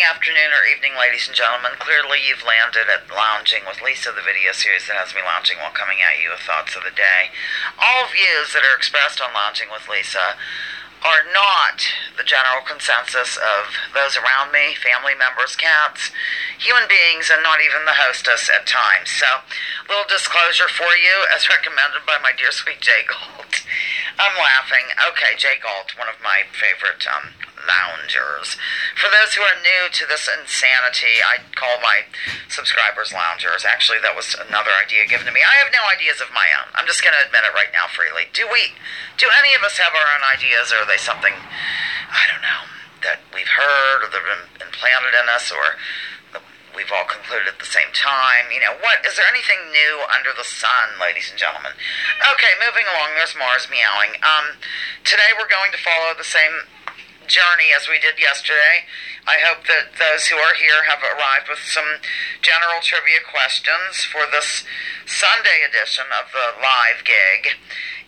afternoon, or evening, ladies and gentlemen. Clearly, you've landed at Lounging with Lisa, the video series that has me lounging while coming at you with thoughts of the day. All views that are expressed on Lounging with Lisa are not the general consensus of those around me, family members, cats, human beings, and not even the hostess at times. So, little disclosure for you, as recommended by my dear sweet Jay Gold. I'm laughing. Okay, Jay Gold, one of my favorite loungers. For those who are new to this insanity, I call my subscribers loungers. Actually, that was another idea given to me. I have no ideas of my own. I'm just going to admit it right now freely. Do any of us have our own ideas, or are they something, I don't know, that we've heard or that have been implanted in us, or we've all concluded at the same time? You know, what? Is there anything new under the sun, ladies and gentlemen? Okay, moving along. There's Mars meowing. Today we're going to follow the same journey as we did yesterday. I hope that those who are here have arrived with some general trivia questions for this Sunday edition of the live gig.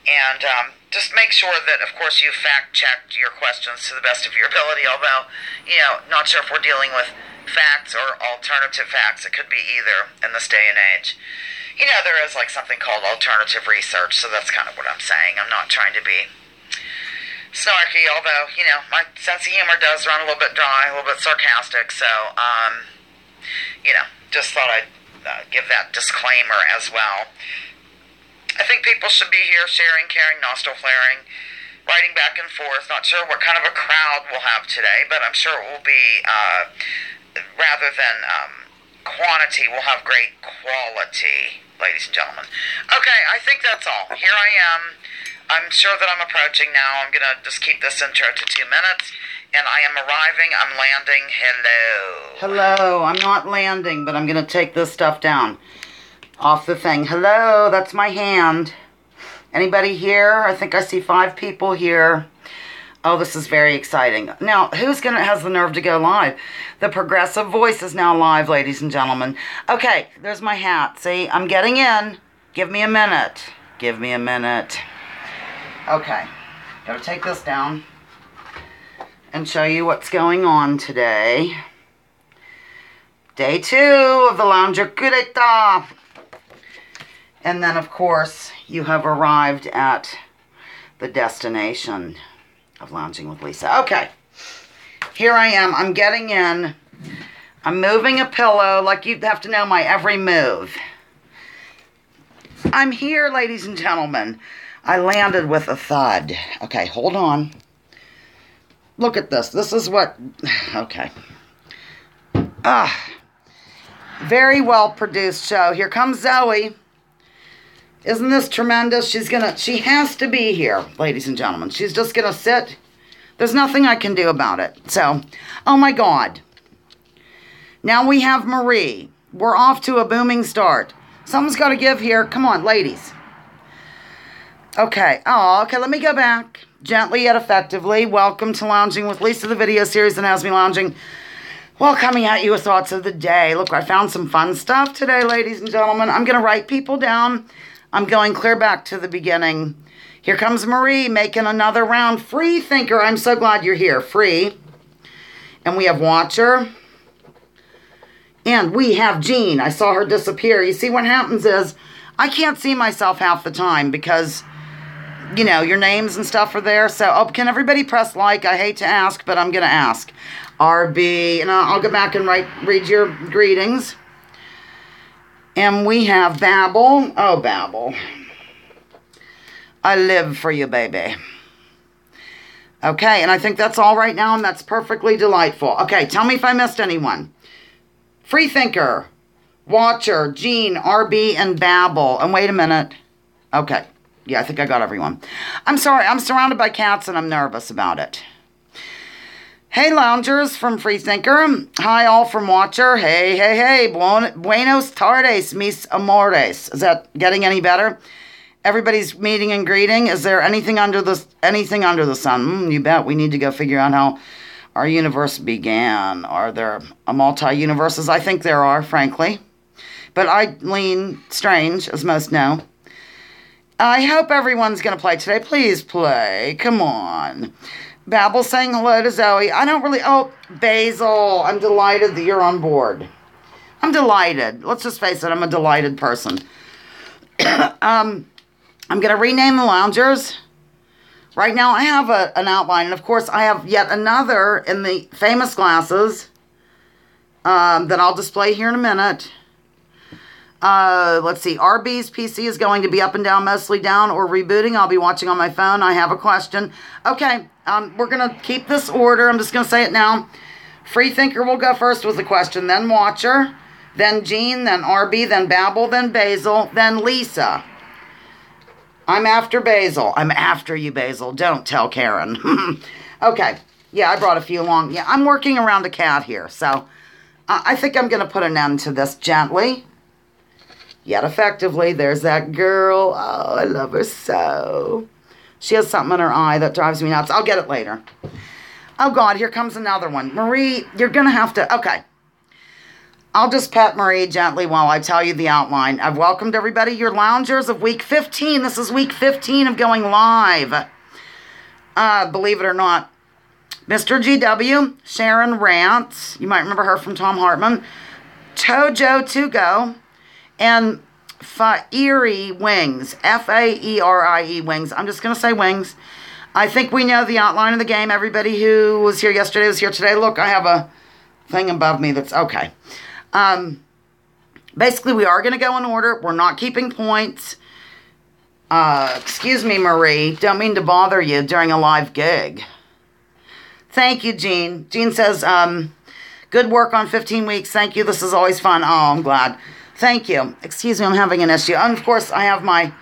And just make sure that, of course, you fact-checked your questions to the best of your ability, although, you know, not sure if we're dealing with facts or alternative facts. It could be either in this day and age. You know, there is like something called alternative research, so that's kind of what I'm saying. I'm not trying to be snarky, although, you know, my sense of humor does run a little bit dry, a little bit sarcastic, so, you know, just thought I'd give that disclaimer as well. I think people should be here sharing, caring, nostril flaring, writing back and forth. Not sure what kind of a crowd we'll have today, but I'm sure it will be, rather than quantity, we'll have great quality, ladies and gentlemen. Okay, I think that's all. Here I am. I'm sure that I'm approaching now. I'm going to just keep this intro to 2 minutes. And I am arriving. I'm landing. Hello. Hello. I'm not landing, but I'm going to take this stuff down off the thing. Hello. That's my hand. Anybody here? I think I see 5 people here. Oh, this is very exciting. Now, who's has the nerve to go live? The Progressive Voice is now live, ladies and gentlemen. Okay, there's my hat. See, I'm getting in. Give me a minute. Give me a minute. Okay, gotta take this down and show you what's going on today. Day 2 of the Lounger Coup d'etat. And then, of course, you have arrived at the destination of Lounging with Lisa. Okay, here I am. I'm getting in. I'm moving a pillow, like you'd have to know my every move. I'm here, ladies and gentlemen. I landed with a thud. Okay, hold on. Look at this. This is what... Okay. Very well produced show. Here comes Zoe. Isn't this tremendous? She has to be here, ladies and gentlemen. She's just gonna sit. There's nothing I can do about it. So, oh my God. Now we have Marie. We're off to a booming start. Something's got to give here. Come on, ladies. Okay. Oh, okay. Let me go back. Gently yet effectively. Welcome to Lounging with Lisa, the video series that has me lounging while coming at you with thoughts of the day. Look, I found some fun stuff today, ladies and gentlemen. I'm going to write people down. I'm going clear back to the beginning. Here comes Marie making another round. Free thinker. I'm so glad you're here. Free. And we have Watcher. And we have Jean. I saw her disappear. You see, what happens is I can't see myself half the time because, you know, your names and stuff are there. So, oh, can everybody press like? I hate to ask, but I'm going to ask. RB. And I'll go back and read your greetings. And we have Babel. Oh, Babel. I live for you, baby. Okay, and I think that's all right now, and that's perfectly delightful. Okay, tell me if I missed anyone. Free Thinker, Watcher, Jean, RB, and Babel. And wait a minute. Okay. Yeah, I think I got everyone. I'm sorry. I'm surrounded by cats, and I'm nervous about it. Hey, loungers from Free Thinker. Hi, all from Watcher. Hey, hey, hey. Buenos tardes, mis amores. Is that getting any better? Everybody's meeting and greeting. Is there anything under the sun? You bet. We need to go figure out how our universe began. Are there multi-universes? I think there are, frankly. But I lean strange, as most know. I hope everyone's going to play today. Please play. Come on. Babel saying hello to Zoe. I don't really... Oh, Basil, I'm delighted that you're on board. I'm delighted. Let's just face it, I'm a delighted person. I'm going to rename the loungers. Right now, I have an outline. And, of course, I have yet another in the famous glasses that I'll display here in a minute. Let's see. RB's PC is going to be up and down, mostly down, or rebooting. I'll be watching on my phone. I have a question. Okay, we're going to keep this order. I'm just going to say it now. Freethinker will go first with the question, then Watcher, then Jean, then RB, then Babel, then Basil, then Lisa. I'm after Basil. I'm after you, Basil. Don't tell Karen. Okay. Yeah, I brought a few along. Yeah, I'm working around a cat here, so I think I'm going to put an end to this gently, yet effectively. There's that girl. Oh, I love her so. She has something in her eye that drives me nuts. I'll get it later. Oh, God, here comes another one. Marie, you're going to have to... Okay. I'll just pet Marie gently while I tell you the outline. I've welcomed everybody, your loungers of week 15. This is week 15 of going live. Believe it or not. Mr. GW, Sharon Rantz, you might remember her from Tom Hartman, Tojo To Go, and Fairi Wings, Faerie Wings. I'm just going to say Wings. I think we know the outline of the game. Everybody who was here yesterday was here today. Look, I have a thing above me that's okay. Basically, we are going to go in order. We're not keeping points. Excuse me, Marie. Don't mean to bother you during a live gig. Thank you, Jean. Jean says, good work on 15 weeks. Thank you. This is always fun. Oh, I'm glad. Thank you. Excuse me, I'm having an issue. And, of course, I have my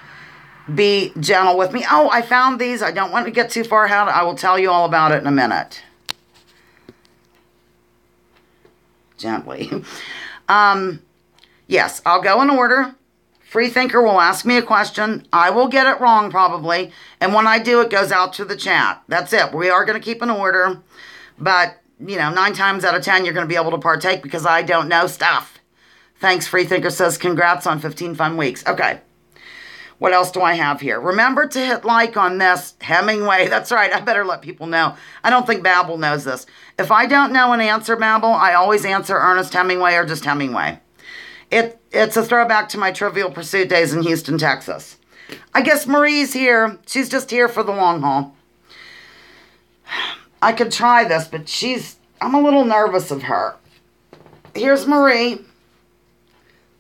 Be Gentle with me. Oh, I found these. I don't want to get too far ahead. I will tell you all about it in a minute. Gently. Yes, I'll go in order. Freethinker will ask me a question. I will get it wrong probably. And when I do, it goes out to the chat. That's it. We are going to keep an order. But, 9 times out of 10, you're going to be able to partake because I don't know stuff. Thanks, Freethinker says, congrats on 15 fun weeks. Okay. What else do I have here? Remember to hit like on this. Hemingway. That's right. I better let people know. I don't think Babel knows this. If I don't know an answer, Babel, I always answer Ernest Hemingway or just Hemingway. It's a throwback to my Trivial Pursuit days in Houston, Texas. I guess Marie's here. She's just here for the long haul. I could try this, but I'm a little nervous of her. Here's Marie,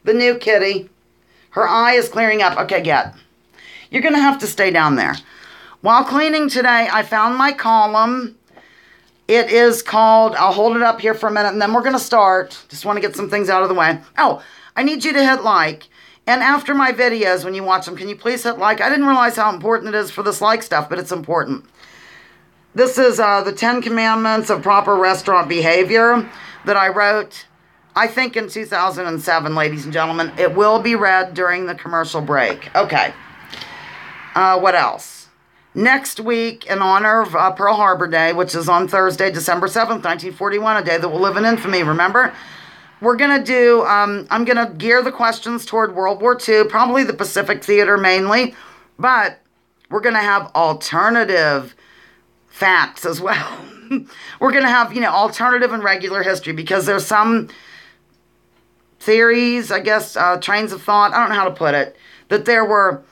the new kitty. Her eye is clearing up. Okay, you're going to have to stay down there. While cleaning today, I found my column. It is called, I'll hold it up here for a minute, and then we're going to start. Just want to get some things out of the way. Oh, I need you to hit like. And after my videos, when you watch them, can you please hit like? I didn't realize how important it is for this like stuff, but it's important. This is the 10 Commandments of Proper Restaurant Behavior that I wrote, I think in 2007, ladies and gentlemen. It will be read during the commercial break. Okay. What else? Next week, in honor of Pearl Harbor Day, which is on Thursday, December 7th, 1941, a day that will live in infamy, remember? We're going to do, I'm going to gear the questions toward World War II, probably the Pacific Theater mainly, but we're going to have alternative facts as well. We're going to have, alternative and regular history, because there's some theories, I guess, trains of thought, I don't know how to put it, that there were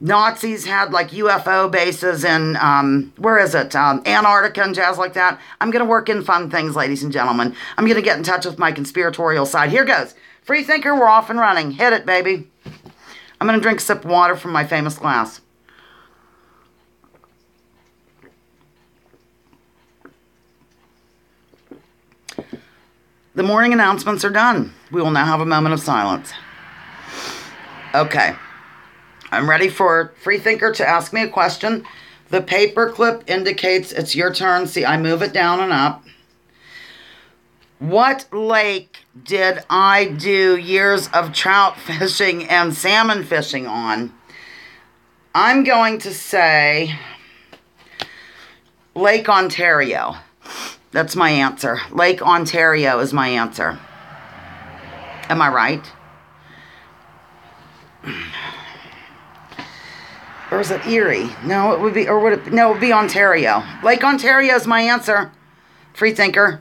Nazis had like UFO bases in, Antarctica and jazz like that. I'm going to work in fun things, ladies and gentlemen. I'm going to get in touch with my conspiratorial side. Here goes. Freethinker, we're off and running. Hit it, baby. I'm going to drink a sip of water from my famous glass. The morning announcements are done. We will now have a moment of silence. Okay. I'm ready for Freethinker to ask me a question. The paper clip indicates it's your turn. See, I move it down and up. What lake did I do years of trout fishing and salmon fishing on? I'm going to say Lake Ontario. That's my answer. Lake Ontario is my answer. Am I right? Or is it Erie? No, it would be, or would it, no, it would be Ontario. Lake Ontario is my answer. Free thinker.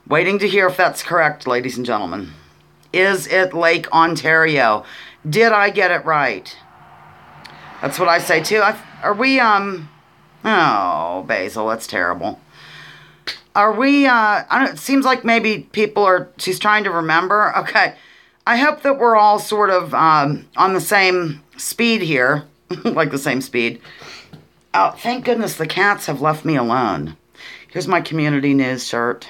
Waiting to hear if that's correct, ladies and gentlemen. Is it Lake Ontario? Did I get it right? That's what I say too. Are we, oh, Basil, that's terrible. Are we, it seems like maybe she's trying to remember. Okay. I hope that we're all sort of on the same speed here. Like the same speed. Oh, thank goodness the cats have left me alone. Here's my community news shirt.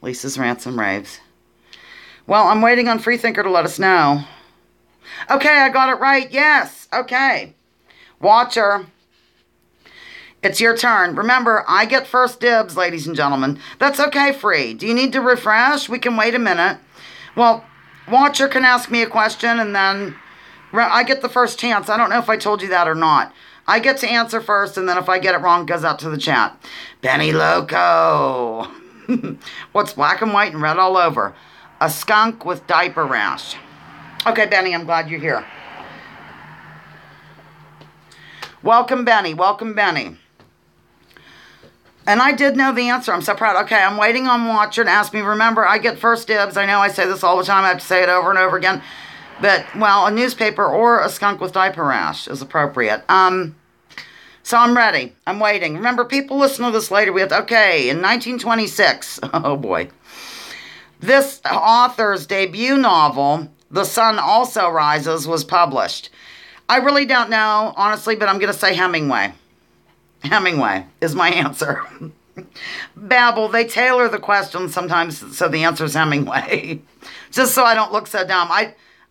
Lisa's Ransom Raves. Well, I'm waiting on Freethinker to let us know. Okay, I got it right. Yes. Okay. Watcher. It's your turn. Remember, I get first dibs, ladies and gentlemen. That's okay, Free. Do you need to refresh? We can wait a minute. Well, Watcher can ask me a question, and then I get the first chance. I don't know if I told you that or not. I get to answer first, and then if I get it wrong, it goes out to the chat. Benny Loco. What's black and white and red all over? A skunk with diaper rash. Okay, Benny, I'm glad you're here. Welcome, Benny. Welcome, Benny. And I did know the answer. I'm so proud. Okay, I'm waiting on Watcher to ask me. Remember, I get first dibs. I know I say this all the time. I have to say it over and over again. But, well, a newspaper or a skunk with diaper rash is appropriate. So I'm ready. I'm waiting. Remember, people listen to this later. Okay, in 1926. Oh, boy. This author's debut novel, The Sun Also Rises, was published. I really don't know, honestly, but I'm going to say Hemingway. Hemingway is my answer. Babble, they tailor the questions sometimes so the answer is Hemingway. Just so I don't look so dumb.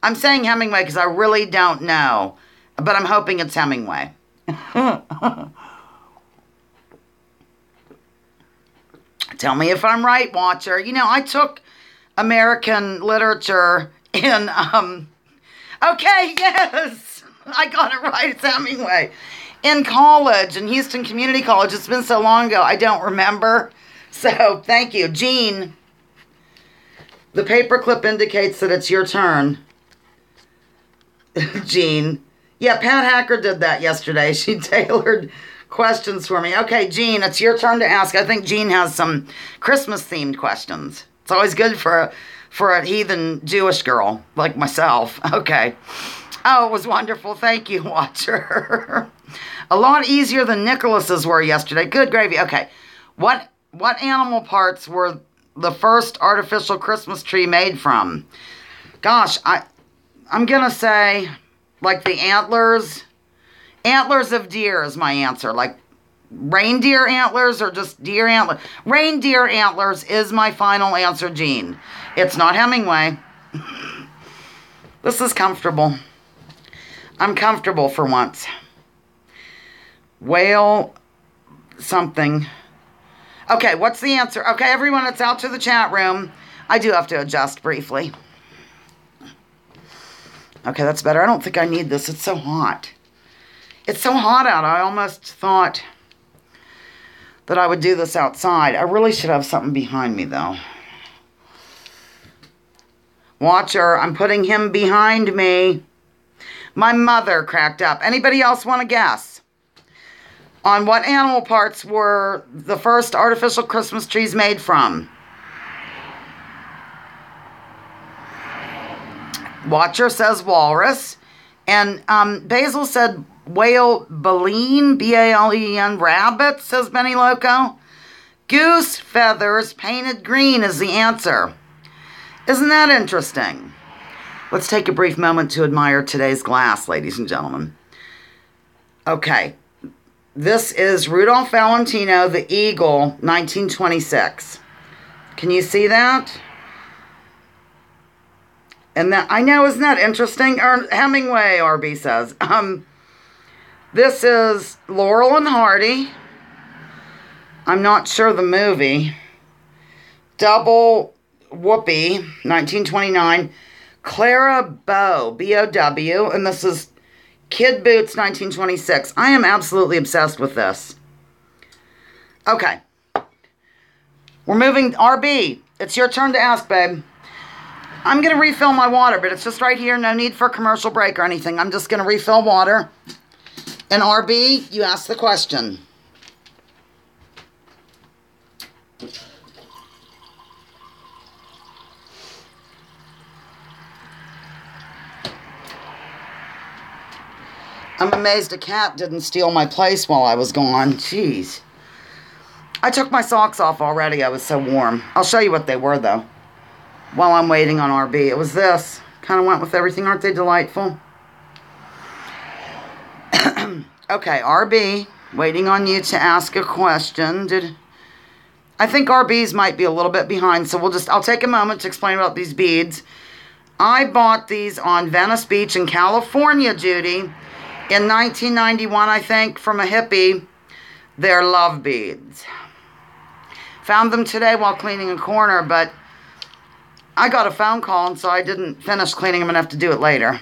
I'm saying Hemingway because I really don't know, but I'm hoping it's Hemingway. Tell me if I'm right, Watcher. You know, I took American literature in, okay, yes, I got it right, it's Hemingway. In college, in Houston Community College. It's been so long ago, I don't remember. So, thank you. Jean, the paperclip indicates that it's your turn. Jean. Yeah, Pat Hacker did that yesterday. She tailored questions for me. Okay, Jean, it's your turn to ask. I think Jean has some Christmas-themed questions. It's always good for a heathen Jewish girl like myself. Okay. Oh, it was wonderful. Thank you, Watcher. A lot easier than Nicholas's were yesterday. Good gravy. Okay. What animal parts were the first artificial Christmas tree made from? Gosh, I'm going to say, like the antlers. Antlers of deer is my answer. Like reindeer antlers or just deer antlers. Reindeer antlers is my final answer, Jean. It's not Hemingway. This is comfortable. I'm comfortable for once. Whale something. Okay, what's the answer? Okay, everyone, it's out to the chat room. I do have to adjust briefly. Okay, that's better. I don't think I need this. It's so hot. It's so hot out. I almost thought that I would do this outside. I really should have something behind me, though. Watcher, I'm putting him behind me. My mother cracked up. Anybody else want to guess? On what animal parts were the first artificial Christmas trees made from? Watcher says walrus. And Basil said whale baleen, B-A-L-E-N, rabbit, says Benny Loco. Goose feathers painted green is the answer. Isn't that interesting? Let's take a brief moment to admire today's glass, ladies and gentlemen. Okay. This is Rudolph Valentino, the Eagle, 1926. Can you see that? And that, I know, isn't that interesting? Hemingway, RB says. This is Laurel and Hardy. I'm not sure the movie. Double Whoopee, 1929. Clara Bow, B-O-W. And this is Kid Boots, 1926. I am absolutely obsessed with this. Okay. We're moving. RB, it's your turn to ask, babe. I'm going to refill my water, but it's just right here. No need for a commercial break or anything. I'm just going to refill water. And RB, you ask the question. I'm amazed a cat didn't steal my place while I was gone. Jeez. I took my socks off already. I was so warm. I'll show you what they were, though, while I'm waiting on RB. It was this. Kind of went with everything. Aren't they delightful? Okay, RB, waiting on you to ask a question. I think RB's might be a little bit behind, so I'll take a moment to explain about these beads. I bought these on Venice Beach in California, Judy, in 1991, I think, from a hippie. They're love beads. Found them today while cleaning a corner, but I got a phone call, and so I didn't finish cleaning them enough to do it later.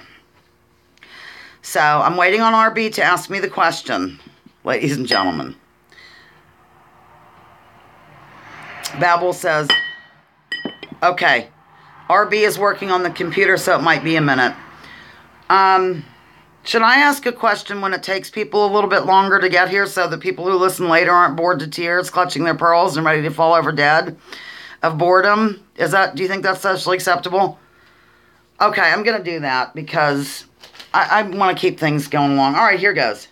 So I'm waiting on RB to ask me the question, ladies and gentlemen. Babel says, okay, RB is working on the computer, so it might be a minute. Should I ask a question when it takes people a little bit longer to get here so that people who listen later aren't bored to tears, clutching their pearls and ready to fall over dead of boredom? Do you think that's socially acceptable? Okay, I'm going to do that because I want to keep things going along. All right, here goes.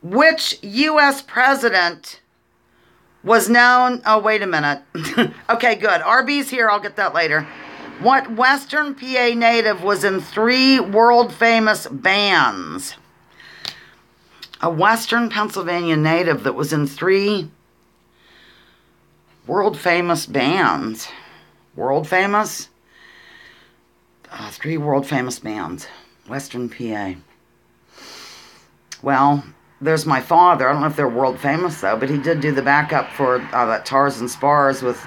Which U.S. president was known... Oh, wait a minute. Okay, good. RB's here. I'll get that later. What Western PA native was in 3 world-famous bands? A Western Pennsylvania native that was in 3 world-famous bands. World-famous? 3 world-famous bands. Western PA. Well, there's my father. I don't know if they're world-famous, though, but he did do the backup for that Tarzan Spars with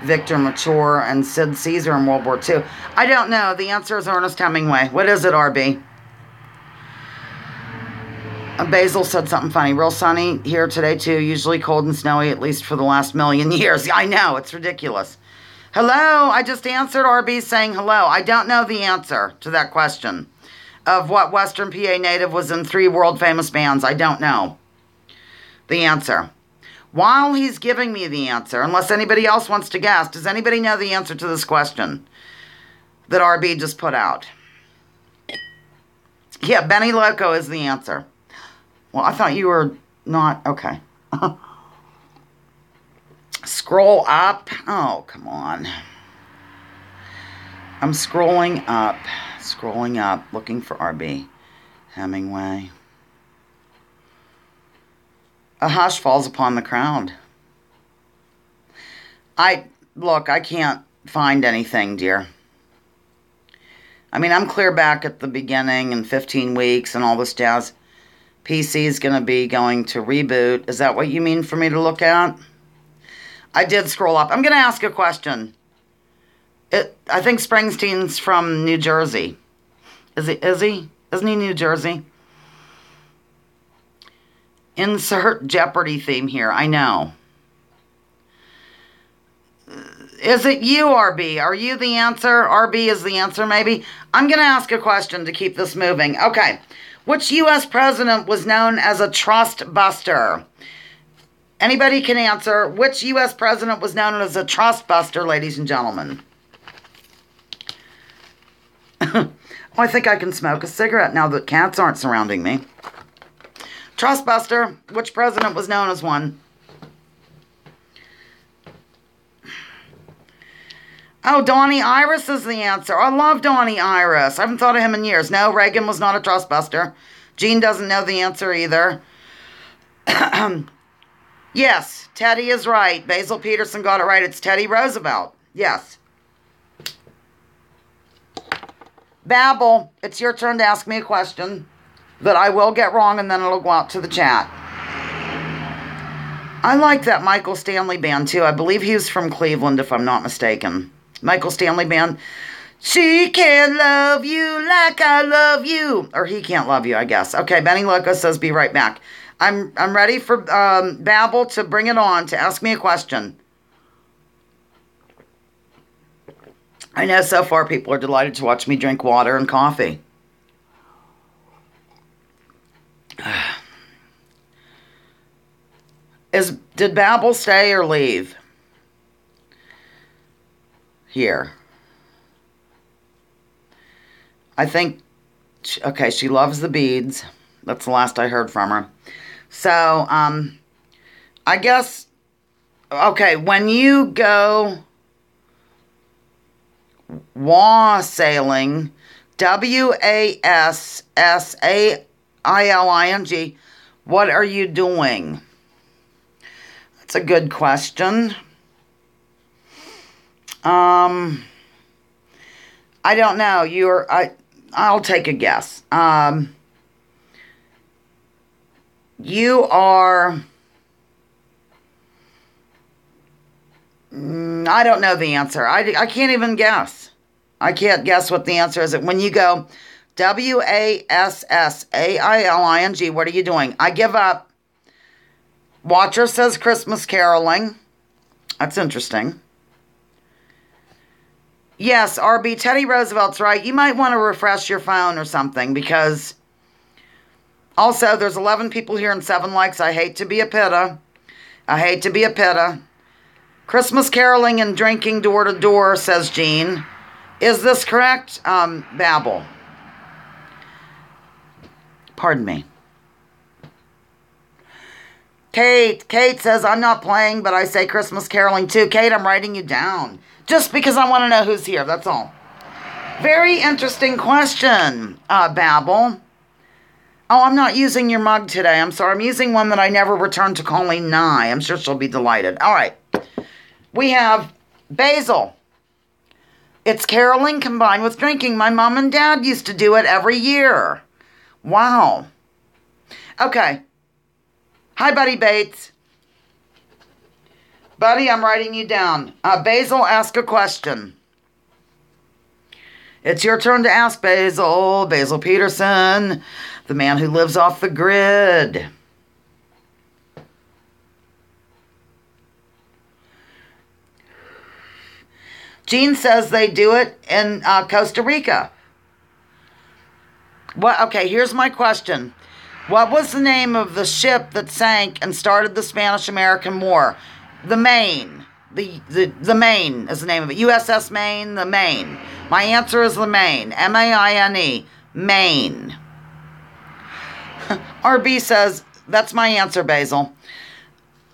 Victor Mature and Sid Caesar in World War II. I don't know. The answer is Ernest Hemingway. What is it, RB? Basil said something funny. Real sunny here today, too. Usually cold and snowy, at least for the last million years. I know. It's ridiculous. Hello? I just answered RB saying hello. I don't know the answer to that question of what Western PA native was in 3 world-famous bands. I don't know the answer. While he's giving me the answer, unless anybody else wants to guess, does anybody know the answer to this question that RB just put out? Yeah, Benny Loco is the answer. Well, I thought you were not... Okay. Scroll up. Oh, come on. I'm scrolling up, looking for RB. Hemingway. A hush falls upon the crowd. Look, I can't find anything, dear. I mean, I'm clear back at the beginning in 15 weeks and all this jazz. PC is going to be going to reboot. Is that what you mean for me to look at? I did scroll up. I'm going to ask a question. I think Springsteen's from New Jersey. Is he? Isn't he New Jersey? Insert Jeopardy theme here. I know. Is it you, RB? Are you the answer? RB is the answer, maybe? I'm going to ask a question to keep this moving. Okay. Which U.S. president was known as a trust buster? Anybody can answer. Which U.S. president was known as a trust buster, ladies and gentlemen? Oh, I think I can smoke a cigarette now that cats aren't surrounding me. Trust buster. Which president was known as one? Oh, Donnie Iris is the answer. I love Donnie Iris. I haven't thought of him in years. No, Reagan was not a trust buster. Gene doesn't know the answer either. Yes, Teddy is right. Basil Peterson got it right. It's Teddy Roosevelt. Yes. Babel, it's your turn to ask me a question that I will get wrong, and then it'll go out to the chat. I like that Michael Stanley band, too. I believe he was from Cleveland, if I'm not mistaken. Michael Stanley band. She can't love you like I love you. Or he can't love you, I guess. Okay, Benny Loco says be right back. I'm ready for Babel to bring it on to ask me a question. I know so far people are delighted to watch me drink water and coffee. Did Babel stay or leave? Here. I think, okay, she loves the beads. That's the last I heard from her. So, I guess, okay, when you go wassailing, WASSAILING, what are you doing? That's a good question. I don't know. I'll take a guess. You are, I don't know the answer. I can't even guess. I can't guess what the answer is. When you go WASSAILING, what are you doing? I give up. Watcher says Christmas caroling. That's interesting. Yes, RB, Teddy Roosevelt's right. You might want to refresh your phone or something, because also there's 11 people here and 7 likes. I hate to be a pitta. Christmas caroling and drinking door to door, says Jean. Is this correct? Babel. Pardon me. Kate says, I'm not playing, but I say Christmas caroling too. Kate, I'm writing you down. Just because I want to know who's here, that's all. Very interesting question, Babel. Oh, I'm not using your mug today. I'm sorry. I'm using one that I never returned to Colleen Nye. I'm sure she'll be delighted. All right. We have Basil. It's caroling combined with drinking. My mom and dad used to do it every year. Wow. Okay. Hi, Buddy Bates. Buddy, I'm writing you down. Basil, ask a question. It's your turn to ask, Basil. Basil Peterson, the man who lives off the grid. Jean says they do it in Costa Rica. What? Okay, here's my question. What was the name of the ship that sank and started the Spanish-American War? The Maine. The Maine is the name of it. USS Maine, the Maine. My answer is the Maine. M-A-I-N-E. Maine. RB says, that's my answer, Basil.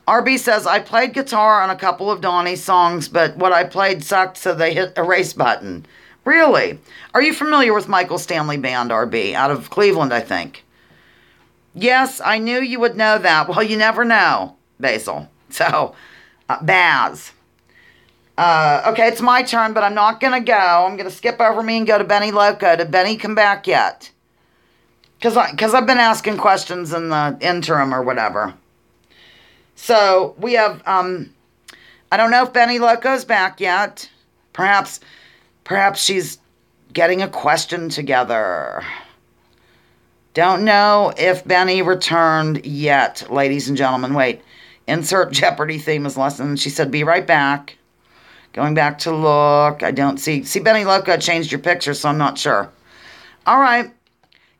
RB says, I played guitar on a couple of Donnie's songs, but what I played sucked, so they hit a erase button. Really? Are you familiar with Michael Stanley Band, RB? Out of Cleveland, I think. Yes, I knew you would know that. Well, you never know, Basil. So, Baz. Okay, it's my turn, but I'm not going to go. I'm going to skip over me and go to Benny Loco. Did Benny come back yet? Because I've been asking questions in the interim or whatever. So, we have, I don't know if Benny Loco's back yet. Perhaps she's getting a question together. Don't know if Benny returned yet, ladies and gentlemen. Wait. Insert Jeopardy theme as lesson. She said, be right back. Going back to look. I don't see. See, Benny Loco changed your picture, so I'm not sure. All right.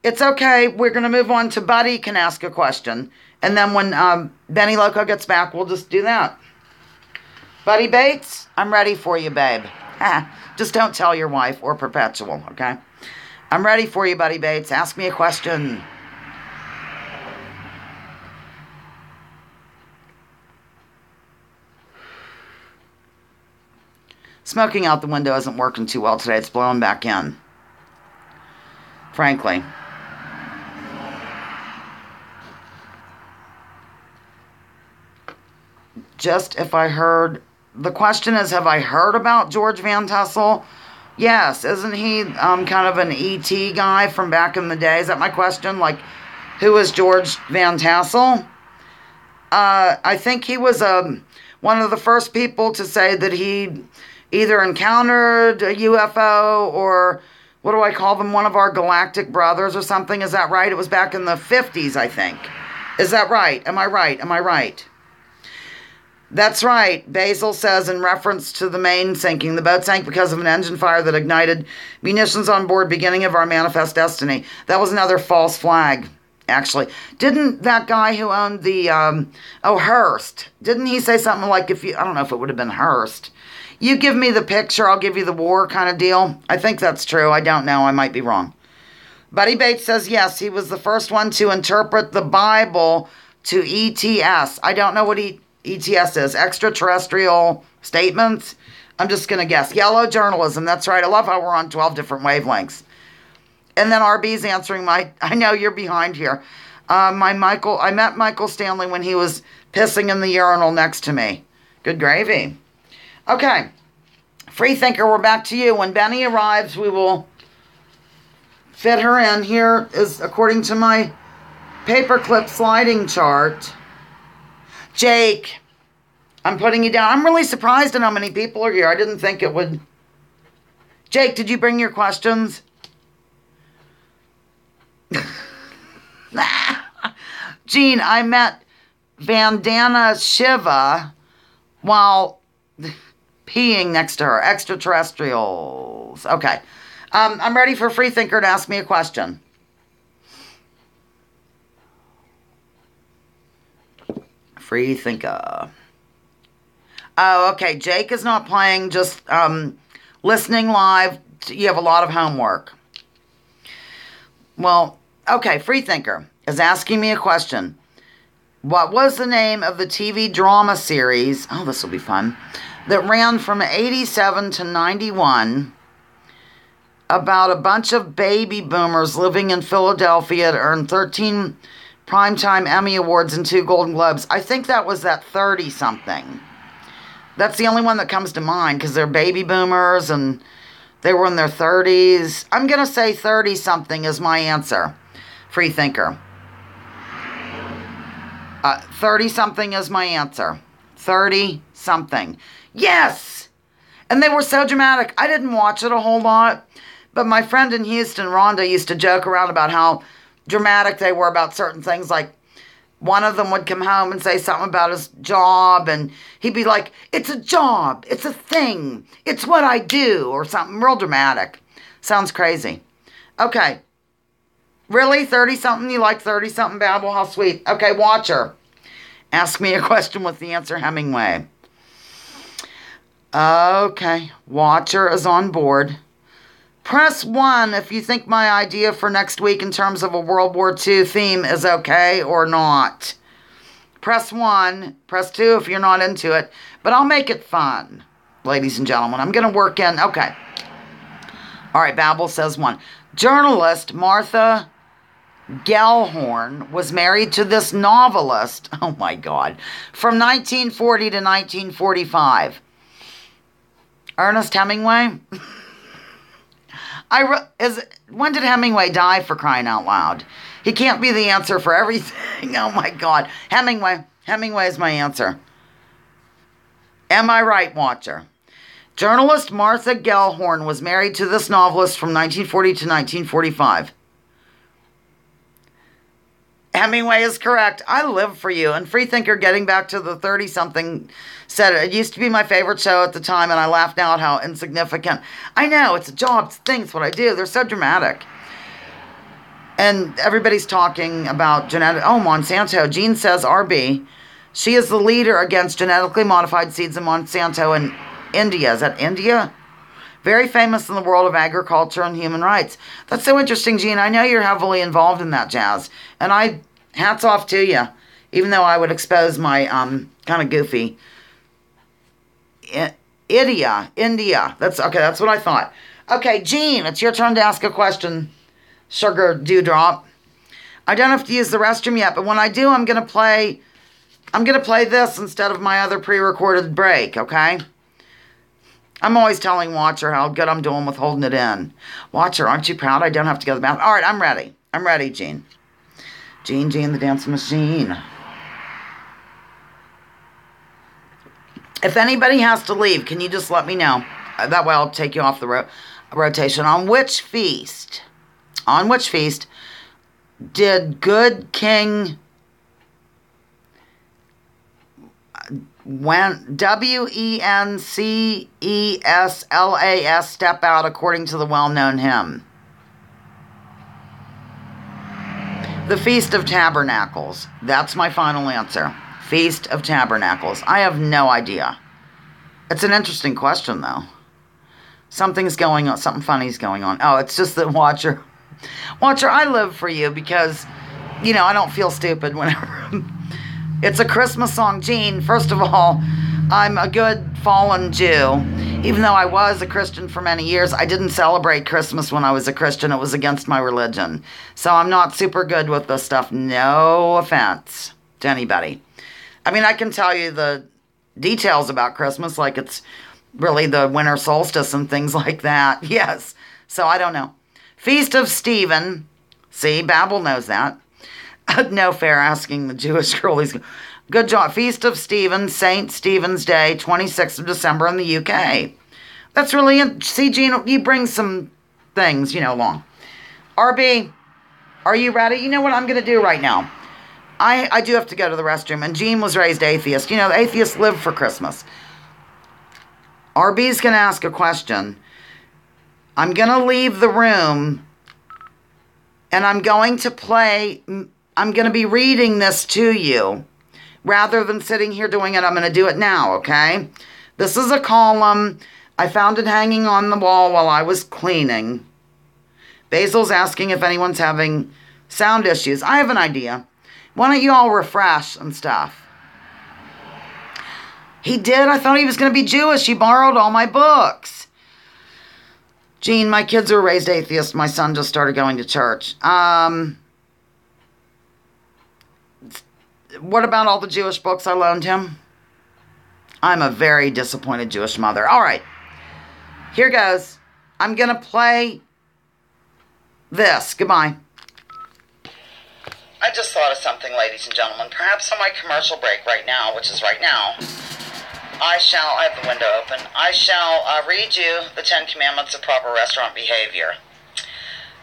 It's okay. We're going to move on to Buddy can ask a question. And then when Benny Loco gets back, we'll just do that. Buddy Bates, I'm ready for you, babe. Just don't tell your wife or Perpetual, okay? I'm ready for you, Buddy Bates. Ask me a question. Smoking out the window isn't working too well today. It's blowing back in. Frankly. Just if I heard... The question is, have I heard about George Van Tassel? Yes. Isn't he kind of an E.T. guy from back in the day? Is that my question? Like, who is George Van Tassel? I think he was one of the first people to say that he either encountered a UFO or, what do I call them, one of our galactic brothers or something. Is that right? It was back in the 50s, I think. Is that right? Am I right? That's right. Basil says in reference to the main sinking, the boat sank because of an engine fire that ignited munitions on board, beginning of our manifest destiny. That was another false flag, actually. Didn't that guy who owned the, Hearst, didn't he say something like, I don't know if it would have been Hearst. You give me the picture, I'll give you the war kind of deal. I think that's true. I don't know. I might be wrong. Buddy Bates says, yes, he was the first one to interpret the Bible to ETS. I don't know what ETS is. Extraterrestrial statements? I'm just going to guess. Yellow journalism. That's right. I love how we're on 12 different wavelengths. And then RB's answering I know you're behind here. I met Michael Stanley when he was pissing in the urinal next to me. Good gravy. Okay. Freethinker, we're back to you. When Benny arrives, we will fit her in. Here is, according to my paperclip sliding chart, Jake, I'm putting you down. I'm really surprised at how many people are here. I didn't think it would. Jake, did you bring your questions? Jean, I met Vandana Shiva while peeing next to her. Extraterrestrials. Okay. I'm ready for Freethinker to ask me a question. Freethinker. Oh, okay. Jake is not playing, just listening live. You have a lot of homework. Well, okay. Freethinker is asking me a question. What was the name of the TV drama series? Oh, this will be fun. That ran from 87 to 91 about a bunch of baby boomers living in Philadelphia that earned 13 Primetime Emmy Awards and 2 Golden Globes. I think that was that 30-something. That's the only one that comes to mind because they're baby boomers and they were in their 30s. I'm going to say 30-something is my answer. Freethinker. 30-something is my answer. 30-something. Yes! And they were so dramatic. I didn't watch it a whole lot, but my friend in Houston, Rhonda, used to joke around about how dramatic they were about certain things. Like, one of them would come home and say something about his job, and he'd be like, it's a job, it's a thing, it's what I do, or something real dramatic. Sounds crazy. Okay. Really? 30-something? You like 30-something babble? How sweet. Okay, Watcher. Ask me a question with the answer Hemingway. Okay. Watcher is on board. Press 1 if you think my idea for next week in terms of a World War II theme is okay or not. Press 1. Press 2 if you're not into it. But I'll make it fun, ladies and gentlemen. I'm going to work in... Okay. All right, Babel says 1. Journalist Martha Gellhorn was married to this novelist, oh my God, from 1940 to 1945. Ernest Hemingway? When did Hemingway die, for crying out loud? He can't be the answer for everything. Oh my God. Hemingway. Hemingway is my answer. Am I right, Watcher? Journalist Martha Gellhorn was married to this novelist from 1940 to 1945. Hemingway is correct. I live for you. And Freethinker, getting back to the 30-something, said it used to be my favorite show at the time, and I laughed now at how insignificant. I know, it's a job, it's a thing, it's what I do. They're so dramatic. And everybody's talking about genetic... Oh, Monsanto. Jean says, RB, she is the leader against genetically modified seeds in Monsanto in India. Is that India? Very famous in the world of agriculture and human rights. That's so interesting, Jean. I know you're heavily involved in that jazz. And hats off to you. Even though I would expose my kind of goofy... India. That's what I thought. Okay, Jean, it's your turn to ask a question. Sugar dewdrop. I don't have to use the restroom yet, but when I do, I'm gonna play this instead of my other pre-recorded break, okay? I'm always telling Watcher how good I'm doing with holding it in. Watcher, aren't you proud I don't have to go to the bathroom? All right, I'm ready. I'm ready, Jean. Jean, the dancing machine. If anybody has to leave, can you just let me know? That way I'll take you off the rotation. On which feast did good King Wenceslas, step out according to the well-known hymn. The Feast of Tabernacles. That's my final answer. Feast of Tabernacles. I have no idea. It's an interesting question, though. Something's going on. Something funny's going on. Oh, it's just that Watcher, I live for you because, I don't feel stupid whenever. It's a Christmas song. Gene, first of all, I'm a good fallen Jew. Even though I was a Christian for many years, I didn't celebrate Christmas when I was a Christian. It was against my religion. So I'm not super good with this stuff. No offense to anybody. I mean, I can tell you the details about Christmas, like it's really the winter solstice and things like that. Yes. So I don't know. Feast of Stephen. See, Babel knows that. No fair asking the Jewish girl. Good job. Feast of Stephen, St. Stephen's Day, 26th of December in the UK. That's really... See, Gene, you bring some things, along. RB, are you ready? You know what I'm going to do right now? I do have to go to the restroom, and Gene was raised atheist. The atheists live for Christmas. RB's going to ask a question. I'm going to leave the room, and I'm going to play... I'm going to be reading this to you. Rather than sitting here doing it, I'm going to do it now, okay? This is a column. I found it hanging on the wall while I was cleaning. Basil's asking if anyone's having sound issues. I have an idea. Why don't you all refresh and stuff? He did? I thought he was going to be Jewish. He borrowed all my books. Gene, my kids were raised atheist. My son just started going to church. What about all the Jewish books I loaned him? I'm a very disappointed Jewish mother. All right. Here goes. I'm going to play this. Goodbye. I just thought of something, ladies and gentlemen. Perhaps on my commercial break right now, which is right now, I have the window open. I shall read you the 10 Commandments of proper restaurant behavior.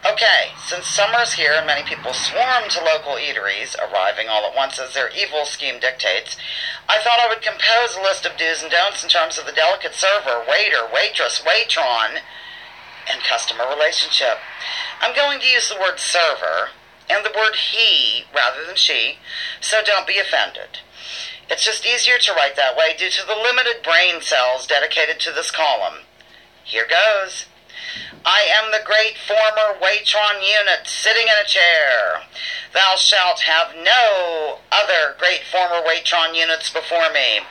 Okay, since summer's here and many people swarm to local eateries, arriving all at once as their evil scheme dictates, I thought I would compose a list of do's and don'ts in terms of the delicate server, waiter, waitress, waitron, and customer relationship. I'm going to use the word server and the word he rather than she, so don't be offended. It's just easier to write that way due to the limited brain cells dedicated to this column. Here goes. I am the great former Waitron unit sitting in a chair. Thou shalt have no other great former Waitron units before me.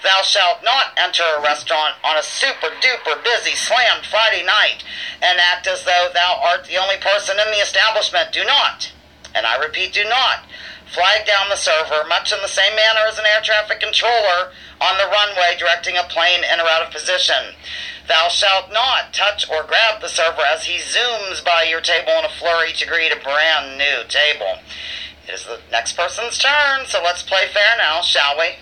Thou shalt not enter a restaurant on a super-duper busy, slammed Friday night and act as though thou art the only person in the establishment. Do not, and I repeat, do not, flag down the server, much in the same manner as an air traffic controller on the runway directing a plane in or out of position. Thou shalt not touch or grab the server as he zooms by your table in a flurry to greet a brand new table. It is the next person's turn, so let's play fair now, shall we?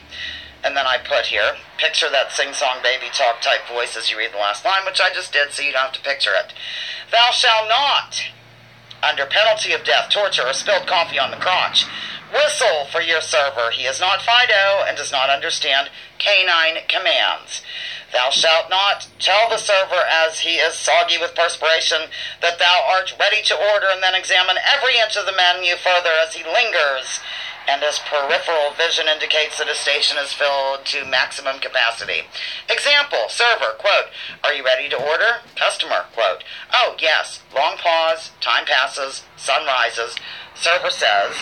And then I put here, picture that sing-song baby talk type voice as you read the last line, which I just did so you don't have to picture it. Thou shalt not, under penalty of death, torture, or spilled coffee on the crotch, whistle for your server. He is not Fido and does not understand canine commands. Thou shalt not tell the server as he is soggy with perspiration that thou art ready to order and then examine every inch of the menu further as he lingers and his peripheral vision indicates that his station is filled to maximum capacity. Example, server, quote, are you ready to order? Customer, quote, oh, yes. Long pause, time passes, sun rises. Server says,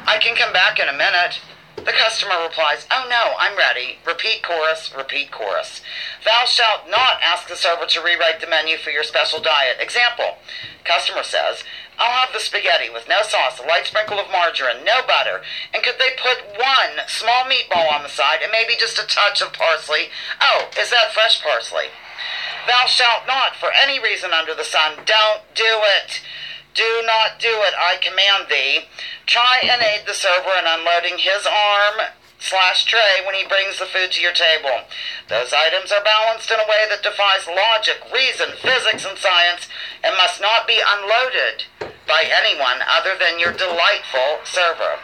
I can come back in a minute. The customer replies, oh no, I'm ready. Repeat chorus, repeat chorus. Thou shalt not ask the server to rewrite the menu for your special diet. Example, customer says, I'll have the spaghetti with no sauce, a light sprinkle of margarine, no butter, and could they put one small meatball on the side and maybe just a touch of parsley? Oh, is that fresh parsley? Thou shalt not, for any reason under the sun, don't do it. Do not do it, I command thee. Try and aid the server in unloading his arm/tray when he brings the food to your table. Those items are balanced in a way that defies logic, reason, physics, and science, and must not be unloaded by anyone other than your delightful server.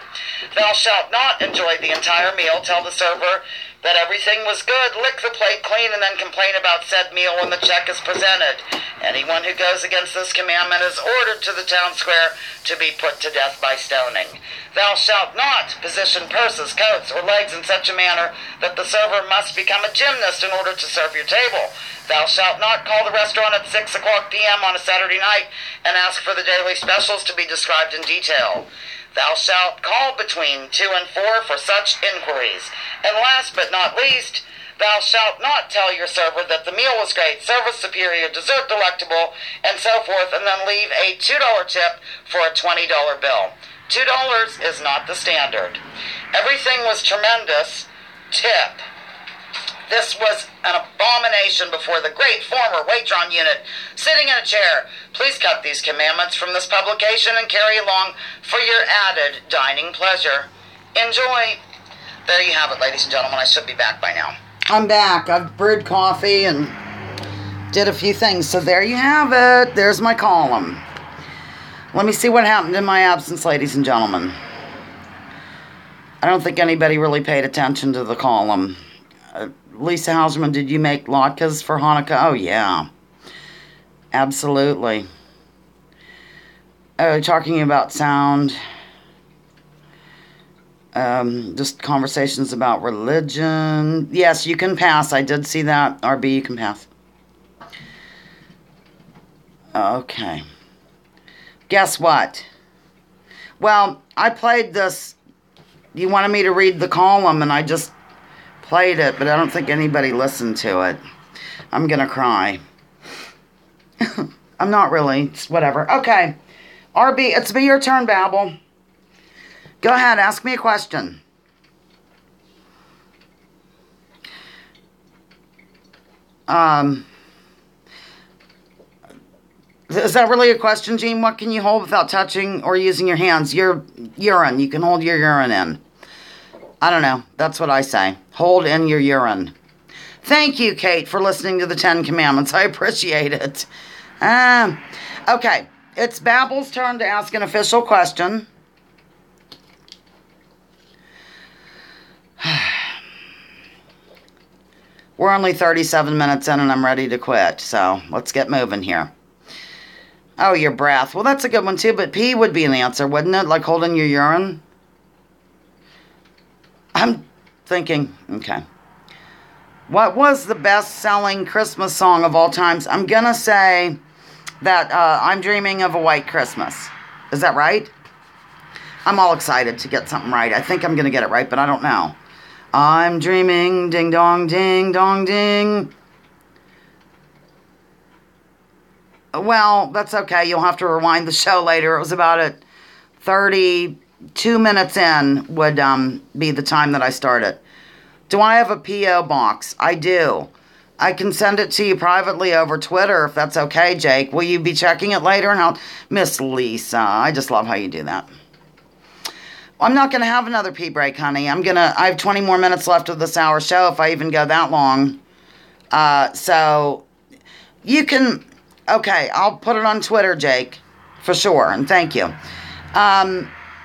Thou shalt not enjoy the entire meal. Tell the server that everything was good. Lick the plate clean and then complain about said meal when the check is presented. Anyone who goes against this commandment is ordered to the town square to be put to death by stoning. Thou shalt not position purses, coats, or legs in such a manner that the server must become a gymnast in order to serve your table. Thou shalt not call the restaurant at 6 o'clock p.m. on a Saturday night and ask for the daily specials to be described in detail. Thou shalt call between 2 and 4 for such inquiries. And last but not least, thou shalt not tell your server that the meal was great, service superior, dessert delectable, and so forth, and then leave a $2 tip for a $20 bill. $2 is not the standard. Everything was tremendous. Tip. This was an abomination before the great former Waitron unit, sitting in a chair. Please cut these commandments from this publication and carry along for your added dining pleasure. Enjoy. There you have it, ladies and gentlemen. I should be back by now. I'm back. I've brewed coffee and did a few things. So there you have it. There's my column. Let me see what happened in my absence, ladies and gentlemen. I don't think anybody really paid attention to the column. Lisa Hauserman, did you make latkes for Hanukkah? Oh, yeah. Absolutely. Talking about sound. Just conversations about religion. Yes, you can pass. I did see that. RB, you can pass. Okay. Guess what? Well, I played this. You wanted me to read the column, and I just played it, but I don't think anybody listened to it. I'm gonna cry. I'm not really. It's whatever. Okay. RB, it's be your turn, Babble. Go ahead, ask me a question. Is that really a question, Jean? What can you hold without touching or using your hands? Your urine. You can hold your urine in. I don't know. That's what I say. Hold in your urine. Thank you, Kate, for listening to the 10 Commandments. I appreciate it. Okay. It's Babble's turn to ask an official question. We're only 37 minutes in and I'm ready to quit. So let's get moving here. Oh, your breath. Well, that's a good one too, but pee would be an answer, wouldn't it? Like holding your urine? I'm thinking, okay. What was the best-selling Christmas song of all times? I'm going to say that I'm Dreaming of a White Christmas. Is that right? I'm all excited to get something right. I think I'm going to get it right, but I don't know. I'm dreaming, ding dong, ding dong, ding. Well, that's okay. You'll have to rewind the show later. It was about at 32 minutes in would be the time that I started. Do I have a P.O. box? I do. I can send it to you privately over Twitter if that's okay, Jake. Will you be checking it later? And I'll... Miss Lisa, I just love how you do that. I'm not going to have another pee break, honey. I have 20 more minutes left of this hour show if I even go that long. So you can... Okay, I'll put it on Twitter, Jake, for sure, and thank you.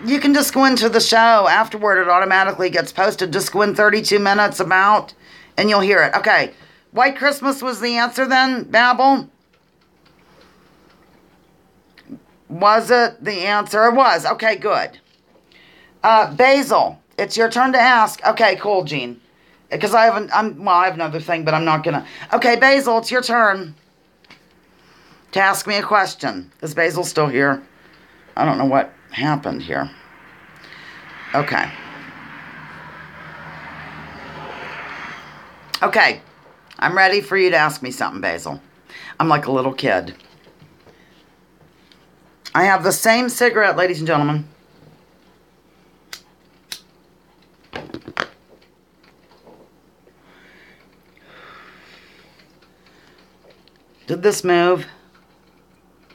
You can just go into the show afterward. It automatically gets posted. Just go in 32 minutes about, and you'll hear it. Okay, White Christmas was the answer then, Babble? Was it the answer? It was. Okay, good. Basil, it's your turn to ask. Okay, cool, Jean. Because I have another thing, but I'm not going to. Okay, Basil, it's your turn to ask me a question. Is Basil still here? I don't know what happened here. Okay. Okay. I'm ready for you to ask me something, Basil. I'm like a little kid. I have the same cigarette, ladies and gentlemen. Did this move?